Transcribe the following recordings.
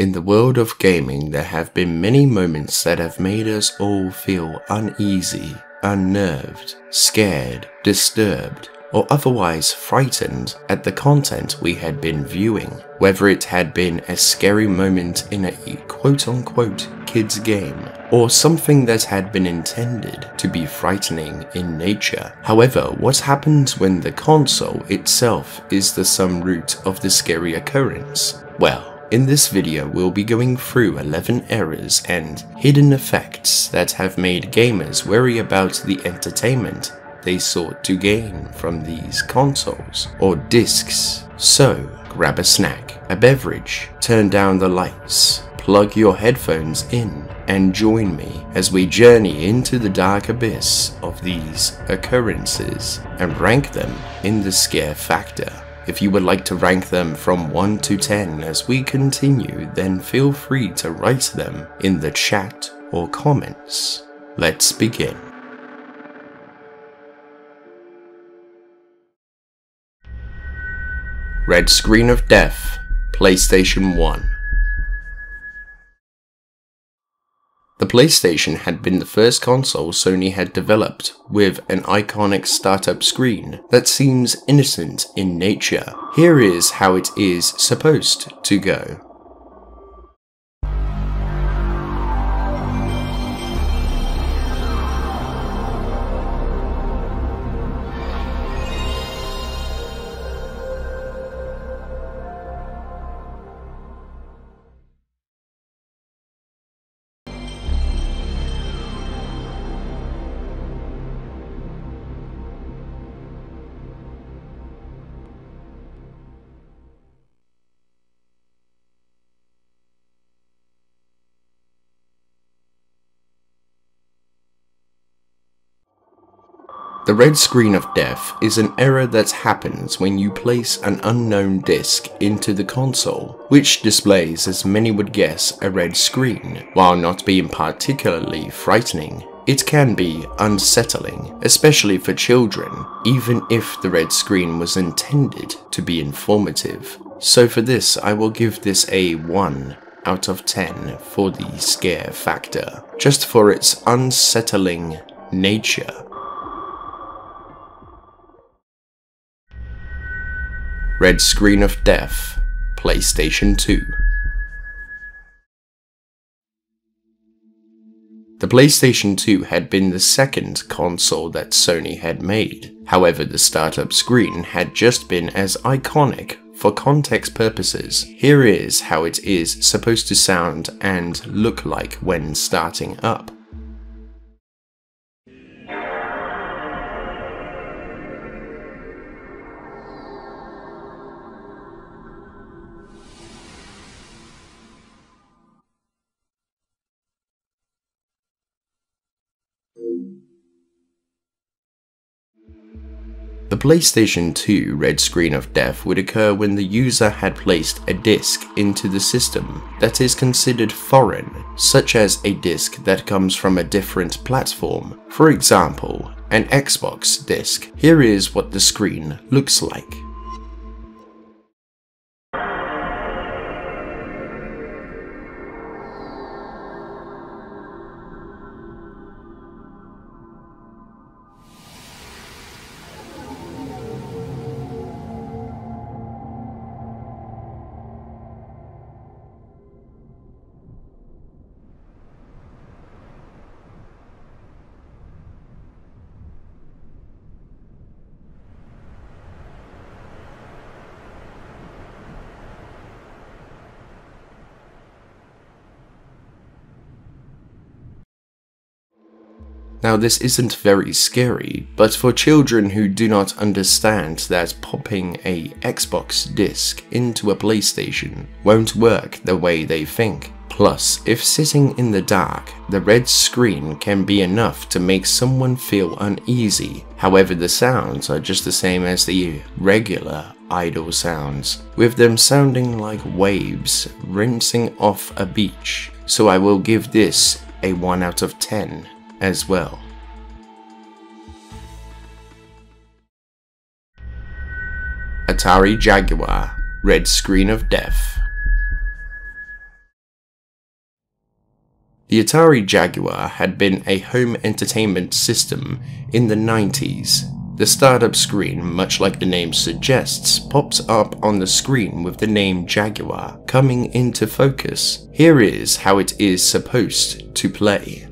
In the world of gaming, there have been many moments that have made us all feel uneasy, unnerved, scared, disturbed, or otherwise frightened at the content we had been viewing, whether it had been a scary moment in a quote-unquote kids game, or something that had been intended to be frightening in nature. However, what happens when the console itself is the sum root of the scary occurrence? Well, in this video we'll be going through 11 errors and hidden effects that have made gamers worry about the entertainment they sought to gain from these consoles or discs. So grab a snack, a beverage, turn down the lights, plug your headphones in, and join me as we journey into the dark abyss of these occurrences and rank them in the scare factor. If you would like to rank them from 1 to 10 as we continue, then feel free to write them in the chat or comments. Let's begin. Red Screen of Death, PlayStation 1. The PlayStation had been the first console Sony had developed with an iconic startup screen that seems innocent in nature. Here is how it is supposed to go. The red screen of death is an error that happens when you place an unknown disc into the console, which displays, as many would guess, a red screen. While not being particularly frightening, it can be unsettling, especially for children, even if the red screen was intended to be informative. So for this, I will give this a 1 out of 10 for the scare factor, just for its unsettling nature. Red Screen of Death, PlayStation 2. The PlayStation 2 had been the second console that Sony had made. However, the startup screen had just been as iconic. For context purposes, here is how it is supposed to sound and look like when starting up. The PlayStation 2 red screen of death would occur when the user had placed a disc into the system that is considered foreign, such as a disc that comes from a different platform, for example, an Xbox disc. Here is what the screen looks like. Now this isn't very scary, but for children who do not understand that popping a Xbox disc into a PlayStation won't work the way they think. Plus, if sitting in the dark, the red screen can be enough to make someone feel uneasy. However, the sounds are just the same as the regular idle sounds, with them sounding like waves rinsing off a beach. So I will give this a 1 out of 10 as well. Atari Jaguar, red screen of death. The Atari Jaguar had been a home entertainment system in the 90s. The startup screen, much like the name suggests, pops up on the screen with the name Jaguar coming into focus. Here is how it is supposed to play.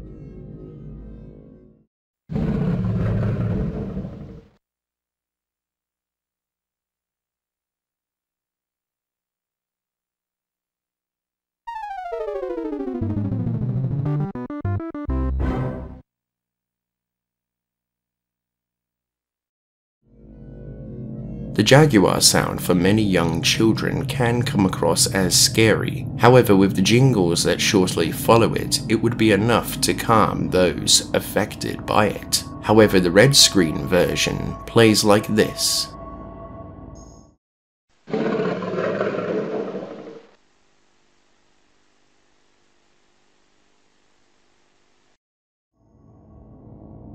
The Jaguar sound for many young children can come across as scary. However, with the jingles that shortly follow it, it would be enough to calm those affected by it. However, the red screen version plays like this.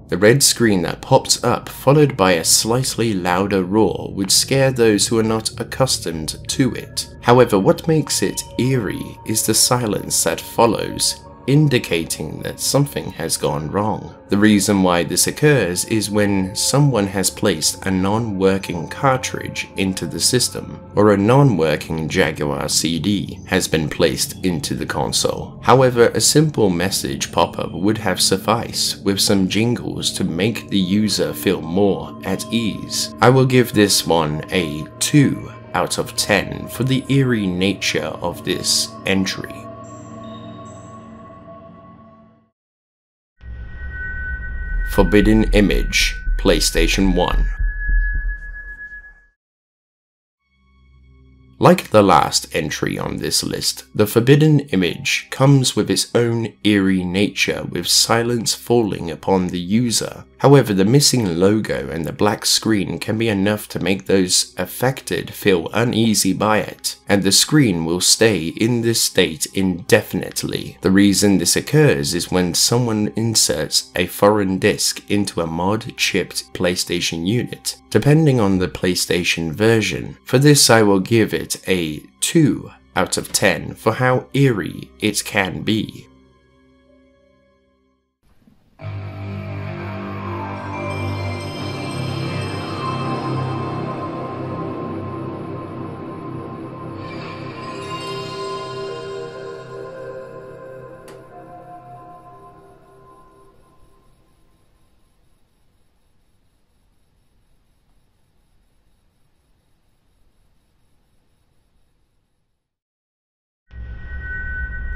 The red screen that pops up, followed by a slightly louder roar, would scare those who are not accustomed to it. However, what makes it eerie is the silence that follows, indicating that something has gone wrong. The reason why this occurs is when someone has placed a non-working cartridge into the system, or a non-working Jaguar CD has been placed into the console. However, a simple message pop-up would have sufficed with some jingles to make the user feel more at ease. I will give this one a 2 out of 10 for the eerie nature of this entry. Forbidden Image, PlayStation 1. Like the last entry on this list, the Forbidden Image comes with its own eerie nature, with silence falling upon the user. However, the missing logo and the black screen can be enough to make those affected feel uneasy by it, and the screen will stay in this state indefinitely. The reason this occurs is when someone inserts a foreign disc into a mod-chipped PlayStation unit, depending on the PlayStation version. For this, I will give it a 2 out of 10 for how eerie it can be.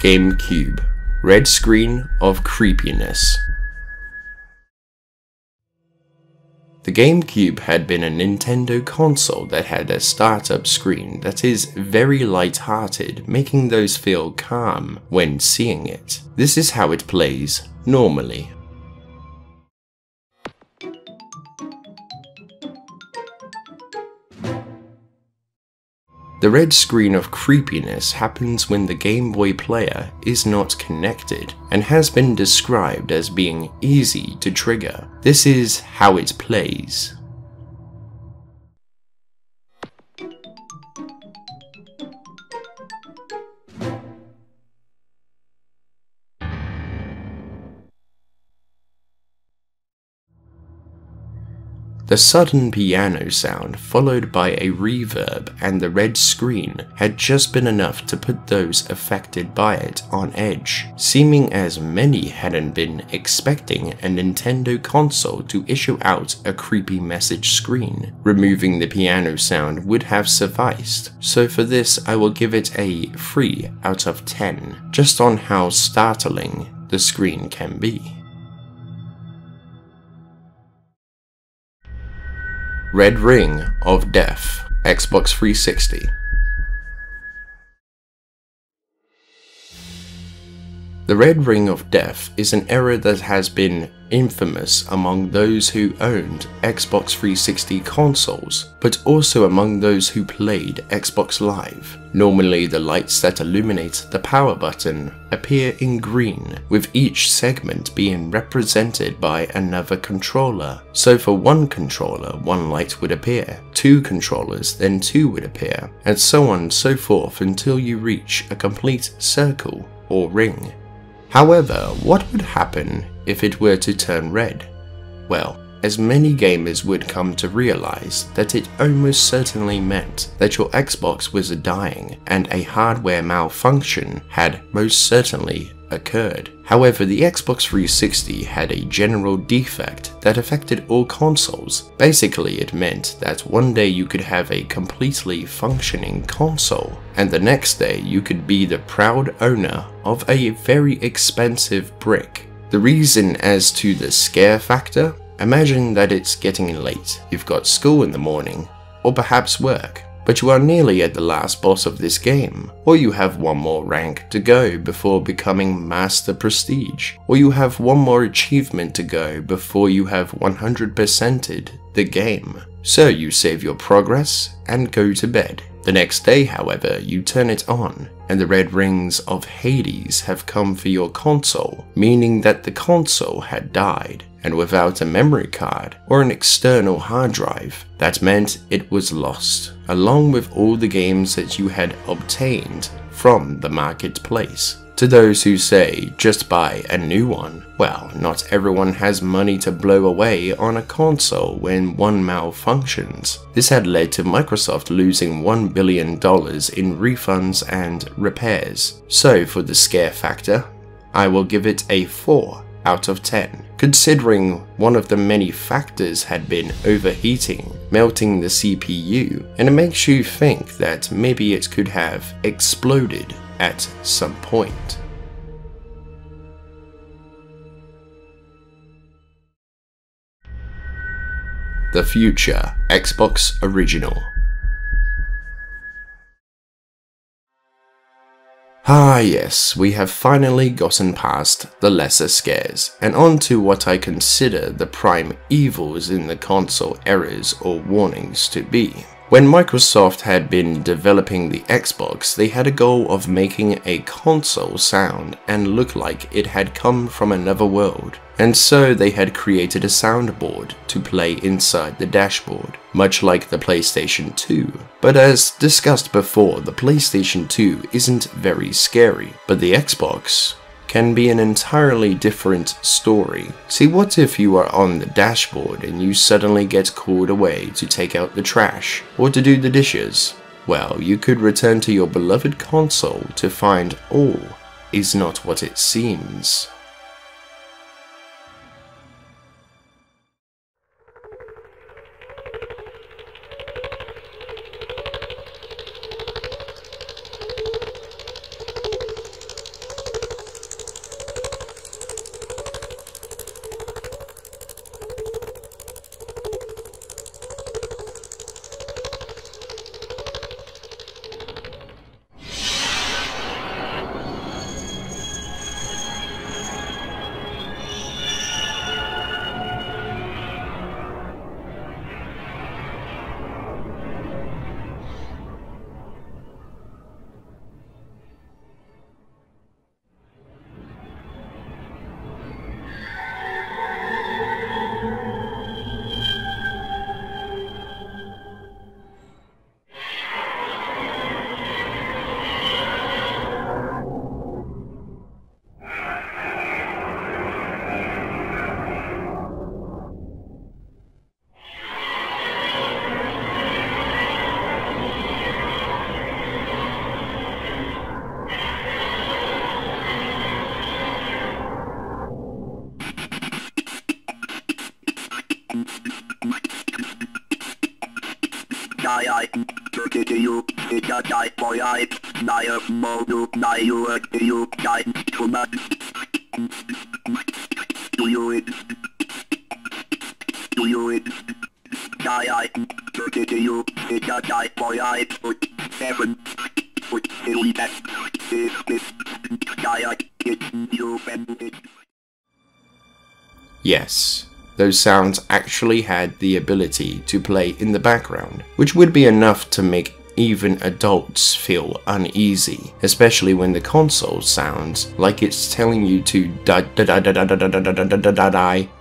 Gamecube, red screen of creepiness. The Gamecube had been a Nintendo console that had a startup screen that is very light-hearted, making those feel calm when seeing it. This is how it plays normally. The red screen of creepiness happens when the Game Boy player is not connected and has been described as being easy to trigger. This is how it plays. The sudden piano sound, followed by a reverb and the red screen, had just been enough to put those affected by it on edge, seeming as many hadn't been expecting a Nintendo console to issue out a creepy message screen. Removing the piano sound would have sufficed, so for this I will give it a 3 out of 10, just on how startling the screen can be. Red Ring of Death, Xbox 360. The Red Ring of Death is an error that has been infamous among those who owned Xbox 360 consoles, but also among those who played Xbox Live. Normally, the lights that illuminate the power button appear in green, with each segment being represented by another controller. So for one controller, one light would appear, two controllers, then two would appear, and so on and so forth until you reach a complete circle or ring. However, what would happen if it were to turn red? Well, as many gamers would come to realize that it almost certainly meant that your Xbox was dying and a hardware malfunction had most certainly occurred. However, the Xbox 360 had a general defect that affected all consoles. Basically, it meant that one day you could have a completely functioning console, and the next day you could be the proud owner of a very expensive brick. The reason as to the scare factor? Imagine that it's getting late, you've got school in the morning, or perhaps work, but you are nearly at the last boss of this game, or you have one more rank to go before becoming Master Prestige, or you have one more achievement to go before you have 100%ed the game. So you save your progress and go to bed. The next day, however, you turn it on, and the red rings of Hades have come for your console, meaning that the console had died, and without a memory card or an external hard drive, that meant it was lost, along with all the games that you had obtained from the marketplace. To those who say, just buy a new one, well, not everyone has money to blow away on a console when one malfunctions. This had led to Microsoft losing $1 billion in refunds and repairs. So for the scare factor, I will give it a 4 out of 10, considering one of the many factors had been overheating, melting the CPU, and it makes you think that maybe it could have exploded at some point. The future Xbox Original. Ah yes, we have finally gotten past the lesser scares, and on to what I consider the prime evils in the console errors or warnings to be. When Microsoft had been developing the Xbox, they had a goal of making a console sound and look like it had come from another world, and so they had created a soundboard to play inside the dashboard, much like the PlayStation 2. But as discussed before, the PlayStation 2 isn't very scary, but the Xbox can be an entirely different story. See, what if you are on the dashboard and you suddenly get called away to take out the trash or to do the dishes? Well, you could return to your beloved console to find all is not what it seems. Yes, those sounds actually had the ability to play in the background, which would be enough to make even adults feel uneasy, especially when the console sounds like it's telling you to die.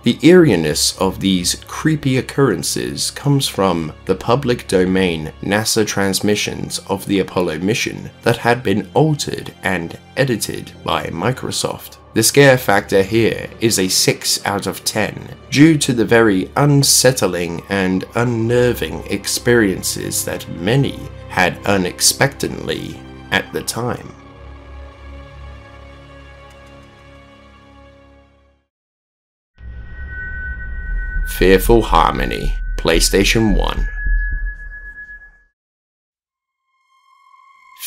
The eeriness of these creepy occurrences comes from the public domain NASA transmissions of the Apollo mission that had been altered and edited by Microsoft. The scare factor here is a 6 out of 10 due to the very unsettling and unnerving experiences that many had unexpectedly at the time. Fearful Harmony, PlayStation 1.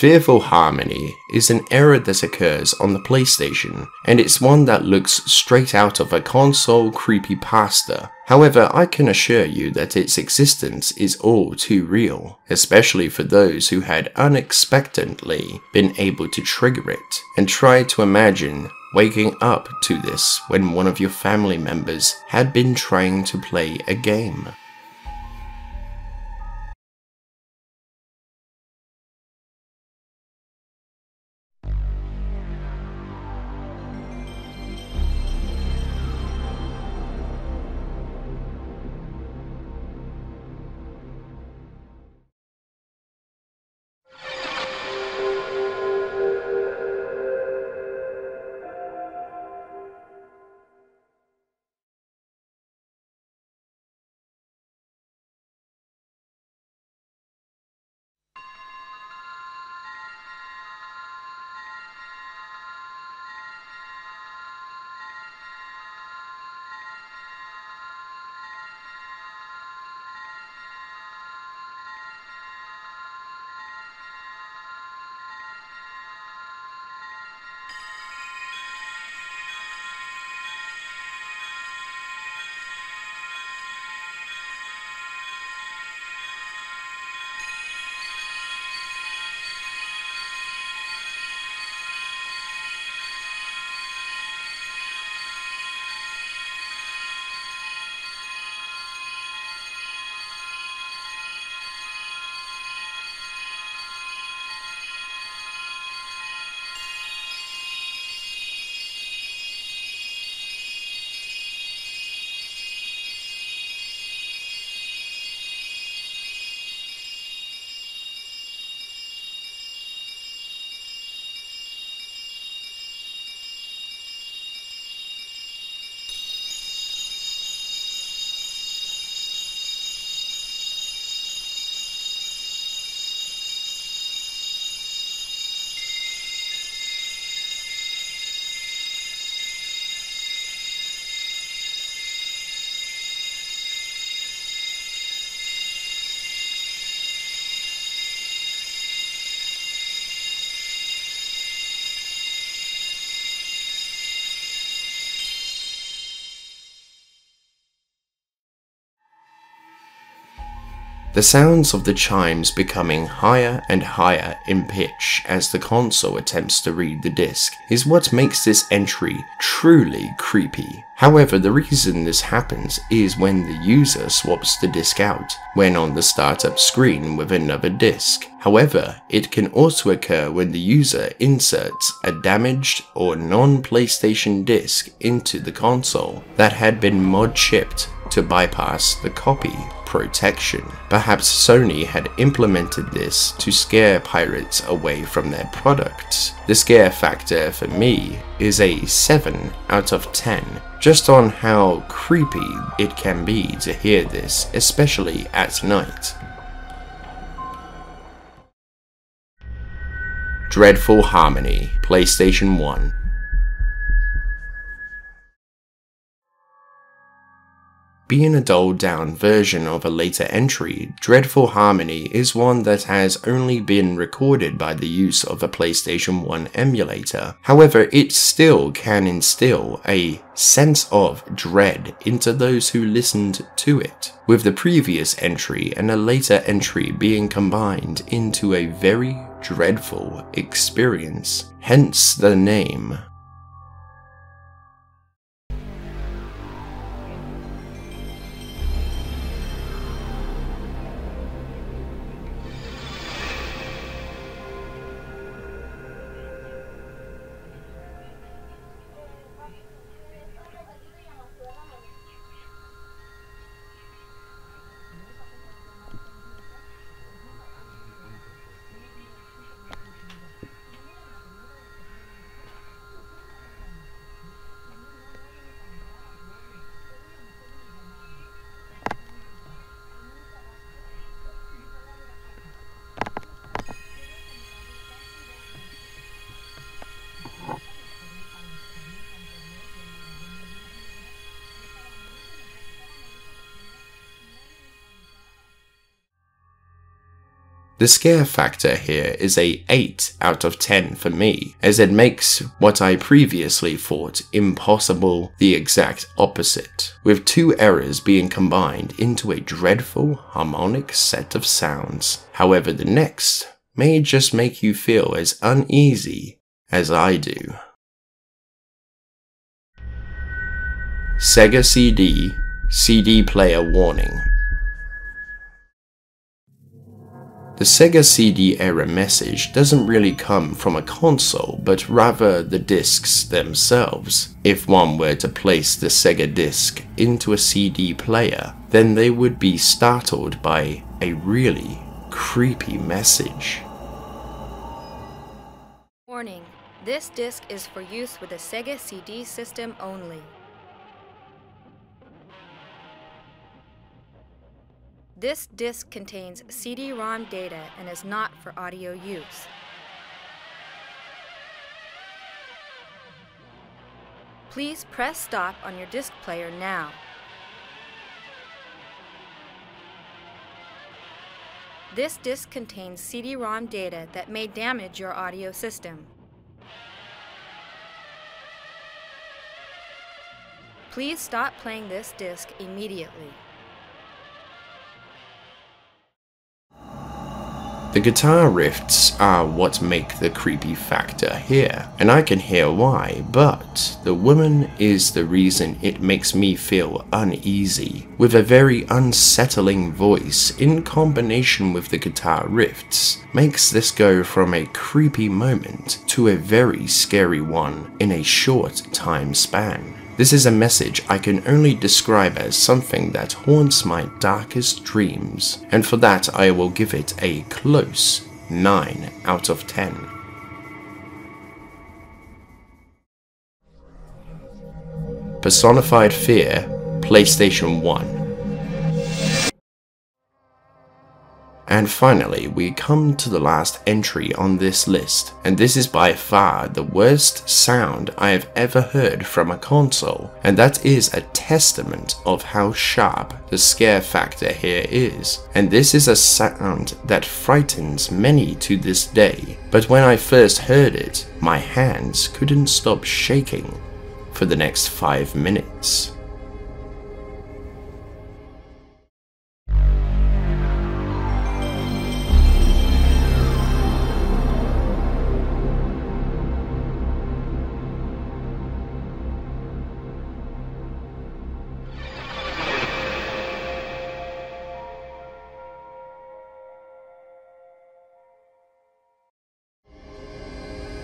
Fearful Harmony is an error that occurs on the PlayStation, and it's one that looks straight out of a console creepypasta. However, I can assure you that its existence is all too real, especially for those who had unexpectedly been able to trigger it, and try to imagine waking up to this when one of your family members had been trying to play a game. The sounds of the chimes becoming higher and higher in pitch as the console attempts to read the disc is what makes this entry truly creepy. However, the reason this happens is when the user swaps the disc out when on the startup screen with another disc. However, it can also occur when the user inserts a damaged or non-PlayStation disc into the console that had been mod chipped to bypass the copy protection. Perhaps Sony had implemented this to scare pirates away from their products. The scare factor for me is a 7 out of 10, just on how creepy it can be to hear this, especially at night. Dreadful Harmony, PlayStation 1. Being a dulled down version of a later entry, Dreadful Harmony is one that has only been recorded by the use of a PlayStation 1 emulator. However, it still can instill a sense of dread into those who listened to it, with the previous entry and a later entry being combined into a very dreadful experience, hence the name. The scare factor here is a 8 out of 10 for me, as it makes what I previously thought impossible the exact opposite, with two errors being combined into a dreadful harmonic set of sounds. However, the next may just make you feel as uneasy as I do. Sega CD player warning. The Sega CD error message doesn't really come from a console, but rather the discs themselves. If one were to place the Sega disc into a CD player, then they would be startled by a really creepy message. Warning: this disc is for use with a Sega CD system only. This disc contains CD-ROM data and is not for audio use. Please press stop on your disc player now. This disc contains CD-ROM data that may damage your audio system. Please stop playing this disc immediately. The guitar riffs are what make the creepy factor here, and I can hear why, but the woman is the reason it makes me feel uneasy, with a very unsettling voice in combination with the guitar riffs, makes this go from a creepy moment to a very scary one in a short time span. This is a message I can only describe as something that haunts my darkest dreams, and for that I will give it a close 9 out of 10. Personified Fear, PlayStation 1. And finally, we come to the last entry on this list, and this is by far the worst sound I have ever heard from a console, and that is a testament of how sharp the scare factor here is. And this is a sound that frightens many to this day, but when I first heard it, my hands couldn't stop shaking for the next 5 minutes.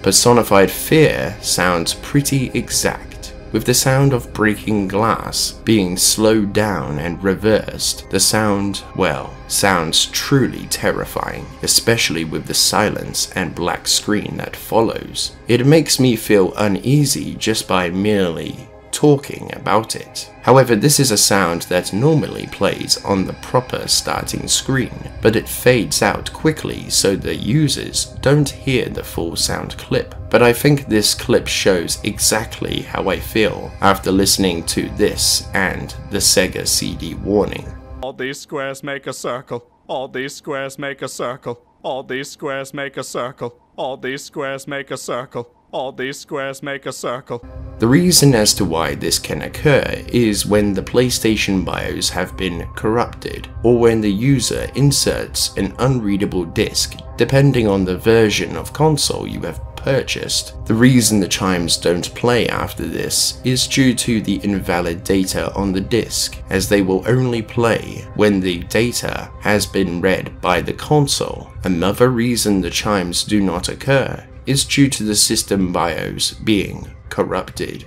Personified Fear sounds pretty exact, with the sound of breaking glass being slowed down and reversed. The sound, well, sounds truly terrifying, especially with the silence and black screen that follows. It makes me feel uneasy just by merely talking about it. However, this is a sound that normally plays on the proper starting screen, but it fades out quickly so the users don't hear the full sound clip. But I think this clip shows exactly how I feel after listening to this and the Sega CD warning. All these squares make a circle. All these squares make a circle. All these squares make a circle. All these squares make a circle. All these squares make a circle. The reason as to why this can occur is when the PlayStation BIOS have been corrupted, or when the user inserts an unreadable disc, depending on the version of console you have purchased. The reason the chimes don't play after this is due to the invalid data on the disc, as they will only play when the data has been read by the console. Another reason the chimes do not occur is due to the system BIOS being corrupted.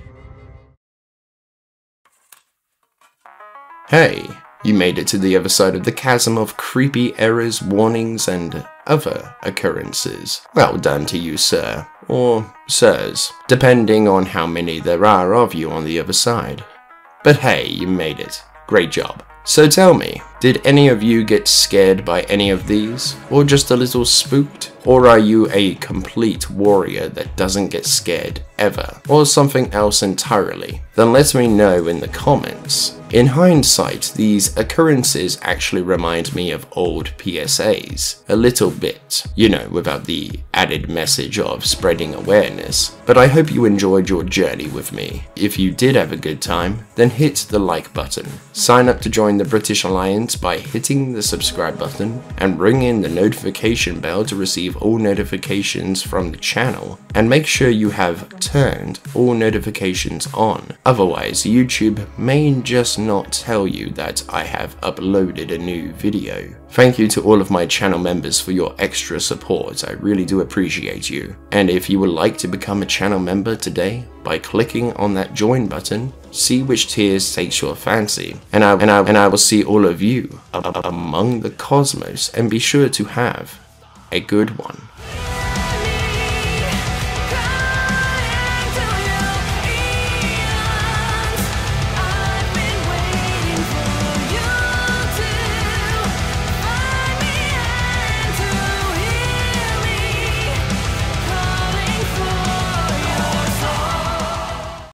Hey, you made it to the other side of the chasm of creepy errors, warnings, and other occurrences. Well done to you, sir, or sirs, depending on how many there are of you on the other side. But hey, you made it. Great job. So tell me, Did any of you get scared by any of these? Or just a little spooked? Or are you a complete warrior that doesn't get scared ever? Or something else entirely? Then let me know in the comments. In hindsight, these occurrences actually remind me of old PSAs. A little bit, you know, without the added message of spreading awareness. But I hope you enjoyed your journey with me. If you did have a good time, then hit the like button. Sign up to join the British Alliance by hitting the subscribe button and ring in the notification bell to receive all notifications from the channel, and make sure you have turned all notifications on, otherwise YouTube may just not tell you that I have uploaded a new video. Thank you to all of my channel members for your extra support, I really do appreciate you. And if you would like to become a channel member today, by clicking on that join button, see which tiers takes your fancy, and I will see all of you among the cosmos, and be sure to have a good one.